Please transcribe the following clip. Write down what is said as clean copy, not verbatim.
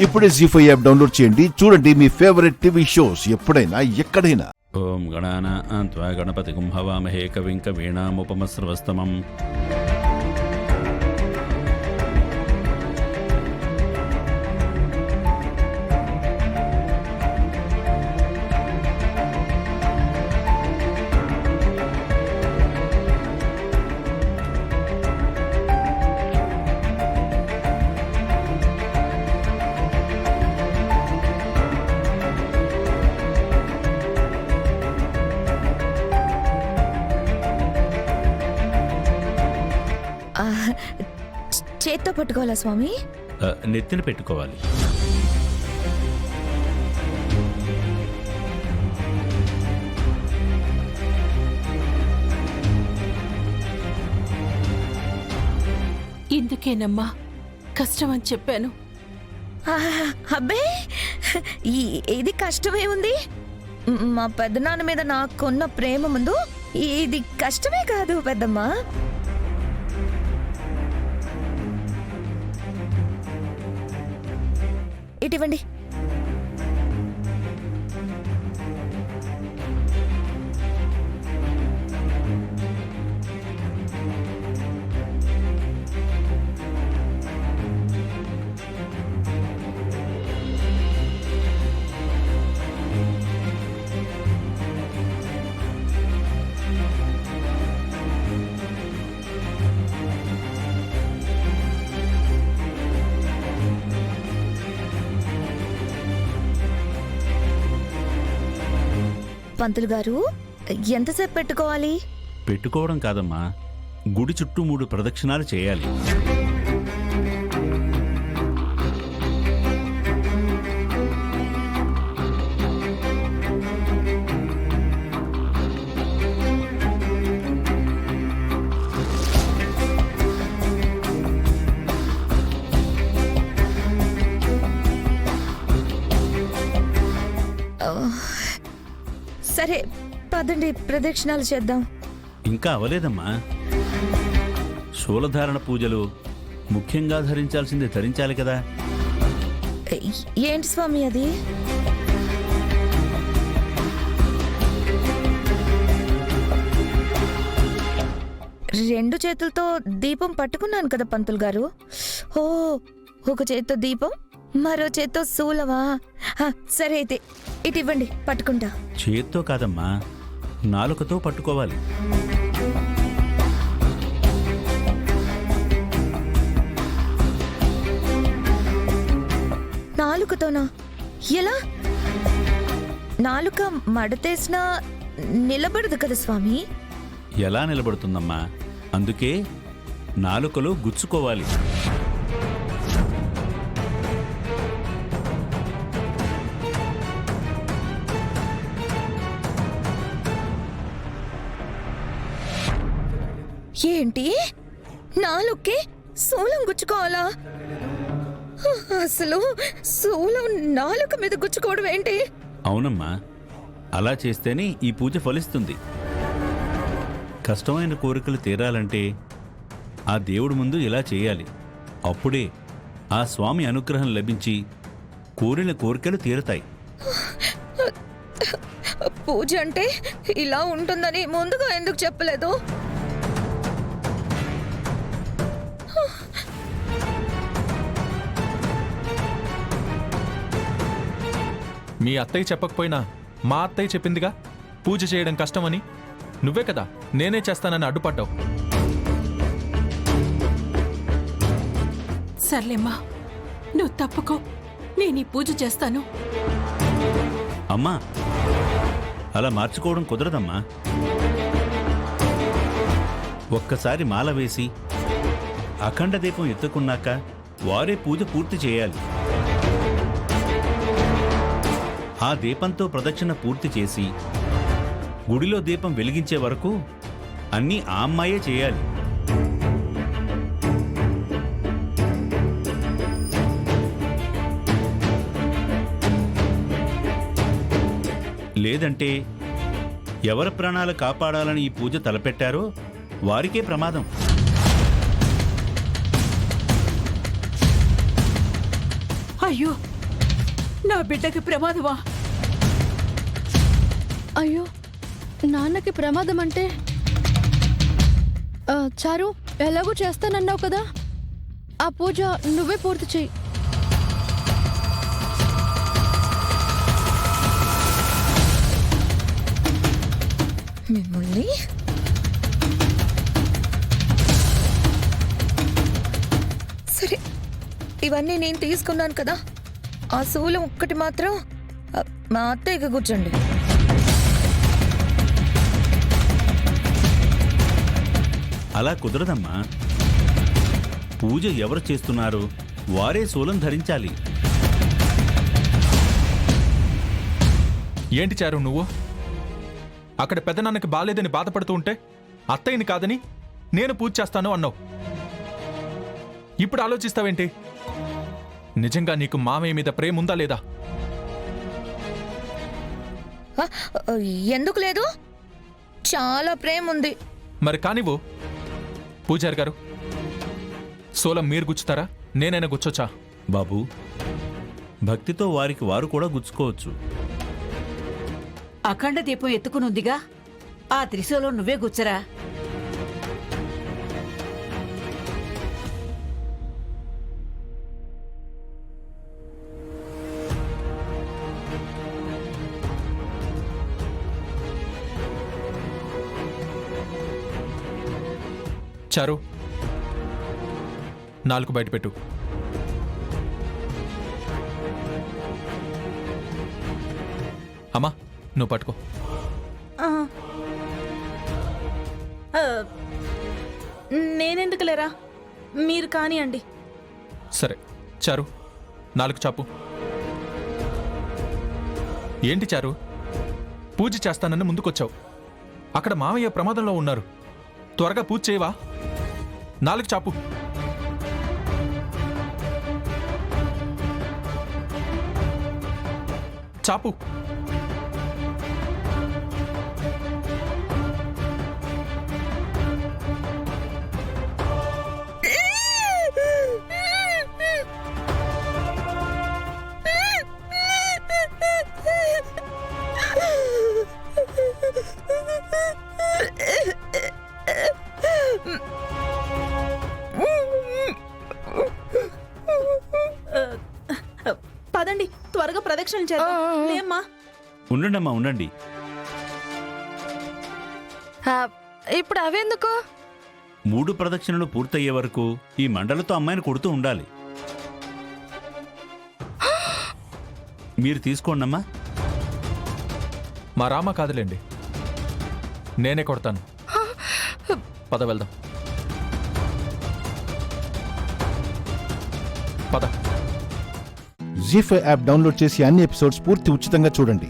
ఇప్పుడే జీ5 app download చేయండి. చూడండి మీ ఫేవరెట్ టీవీ షోస్ ఎప్పుడైనా ఎక్కడైనా. ఓం గణానా గణపతి కుంభవామహే కవిం కవీనాముపమస్రవస్తమం. చేత్తో పట్టుకోవాలా స్వామి? నెత్తిన పెట్టుకోవాలి. ఇందుకేనమ్మా కష్టం అని చెప్పాను. అబ్బే, ఇది కష్టమే ఉంది. మా పెద్దనాన్న మీద నాకున్న ప్రేమ ముందు ఇది కష్టమే కాదు పెద్దమ్మా. ఇటివ్వండి. పంతులు గారు, ఎంతసేపు పెట్టుకోవాలి? పెట్టుకోవడం కాదమ్మా, గుడి చుట్టూ 3 ప్రదక్షిణాలు చేయాలి. సరే పదండి, ప్రదక్షిణాలు చేద్దాం. ఇంకా అవలేదమ్మా. శూలధారణ పూజలు ముఖ్యంగా ధరించాల్సిందే ధరించాలి కదా. ఏంటి స్వామి అది? రెండు చేతులతో దీపం పట్టుకున్నాను కదా పంతులు గారు. ఓ, ఒక చేత్తో దీపం, మరో చేత్తో శూలమా? సరే అయితే ఇటు ఇవ్వండి, పట్టుకుంటా. చేత్తో కాదమ్మా, నాలుకతో పట్టుకోవాలి. నాలుకతోనా? ఎలా? నాలుక మడతేసినా నిలబడదు కదా స్వామి. ఎలా నిలబడుతుందమ్మా? అందుకే నాలుకలో గుచ్చుకోవాలి. ఏంటి, నాలుకే శూలం గుచ్చుకోవాలా? అసలు శూలం నాలుక మీద గుచ్చుకోవడం ఏంటి? అవునమ్మా, అలా చేస్తేనే ఈ పూజ ఫలిస్తుంది. కష్టమైన కోరికలు తీరాలంటే ఆ దేవుడి ముందు ఇలా చేయాలి. అప్పుడే ఆ స్వామి అనుగ్రహం లభించి కోరిన కోరికలు తీరతాయి. పూజ అంటే ఇలా ఉంటుందని ముందుగా ఎందుకు చెప్పలేదు? మీ అత్తయ్య చెప్పకపోయినా మా అత్తయ్య చెప్పిందిగా పూజ చేయడం కష్టమని. నువ్వే కదా నేనే చేస్తానని అడ్డుపడ్డావు. సర్లేమ్మా, నువ్వు తప్పుకో, నేను ఈ పూజ చేస్తాను. అమ్మా, అలా మార్చుకోవడం కుదరదమ్మా. ఒక్కసారి మాల వేసి అఖండ దీపం ఎత్తుకున్నాక వారే పూజ పూర్తి చేయాలి. ఆ దీపంతో ప్రదక్షిణ పూర్తి చేసి గుడిలో దీపం వెలిగించే వరకు అన్నీ ఆ అమ్మాయే చేయాలి. లేదంటే ఎవరి ప్రాణాలు కాపాడాలని ఈ పూజ తలపెట్టారో వారికే ప్రమాదం. అయ్యో, నా బిడ్డకి ప్రమాదమా? అయ్యో, నాన్నకి ప్రమాదం అంటే చారు ఎలాగో చేస్తానన్నావు కదా, ఆ పూజ నువ్వే పూర్తి చెయ్యి. మిమ్మల్ని సరే, ఇవన్నీ నేను తీసుకున్నాను కదా, ఆ శూలం ఒక్కటి మాత్రం మా అత్తయ్యకి కూర్చోండి. అలా కుదరదమ్మా. పూజ ఎవరు చేస్తున్నారో వారే శూలం ధరించాలి. ఏంటి చారు నువ్వు? అక్కడ పెద్దనాన్నకి బాలేదని బాధపడుతూ ఉంటే అత్తయ్యని కాదని నేను పూజ చేస్తాను అన్నావు. ఇప్పుడు ఆలోచిస్తావేంటి? నిజంగా నీకు మామయ్య మీద ప్రేమ ఉందా లేదా? ఆ, ఎందుకు లేదు? చాలా ప్రేమ ఉంది. మరి కానివ్వు. పూజారి గారు, సోలం మీరు గుచ్చుతారా, నేనైనా గుచ్చొచ్చా? బాబు, భక్తితో వారికి వారు కూడా గుచ్చుకోవచ్చు. అఖండ దీపం ఎత్తుకునుందిగా, ఆ త్రిశూలం నువ్వే గుచ్చరా. చారు, నాలుగు బయట పెట్టు. అమ్మా, నువ్వు పట్టుకో. నేనెందుకు లేరా, మీరు కానియండి. సరే చారు, నాలుగు చాపు. ఏంటి చారు, పూజ చేస్తానని ముందుకొచ్చావు. అక్కడ మామయ్య ప్రమాదంలో ఉన్నారు. త్వరగా పూజ చేయవా? నాలుగు చాపు. చాపు. పదండి, త్వరగా ప్రదక్షిణ చేద్దాం. లేమ్మా. ఉండండమ్మా, ఉండండి. ఇప్పుడు అవెందుకు? 3 ప్రదక్షిణలు పూర్తయ్యే వరకు ఈ మండలతో అమ్మాయిని కొడుతూ ఉండాలి. మీరు తీసుకోండమ్మా. మా రామ కాదులేండి, నేనే కొడతాను. పద వెళ్దాం. పద. జీ5 యాప్ డౌన్లోడ్ చేసి అన్ని ఎపిసోడ్స్ పూర్తి ఉచితంగా చూడండి.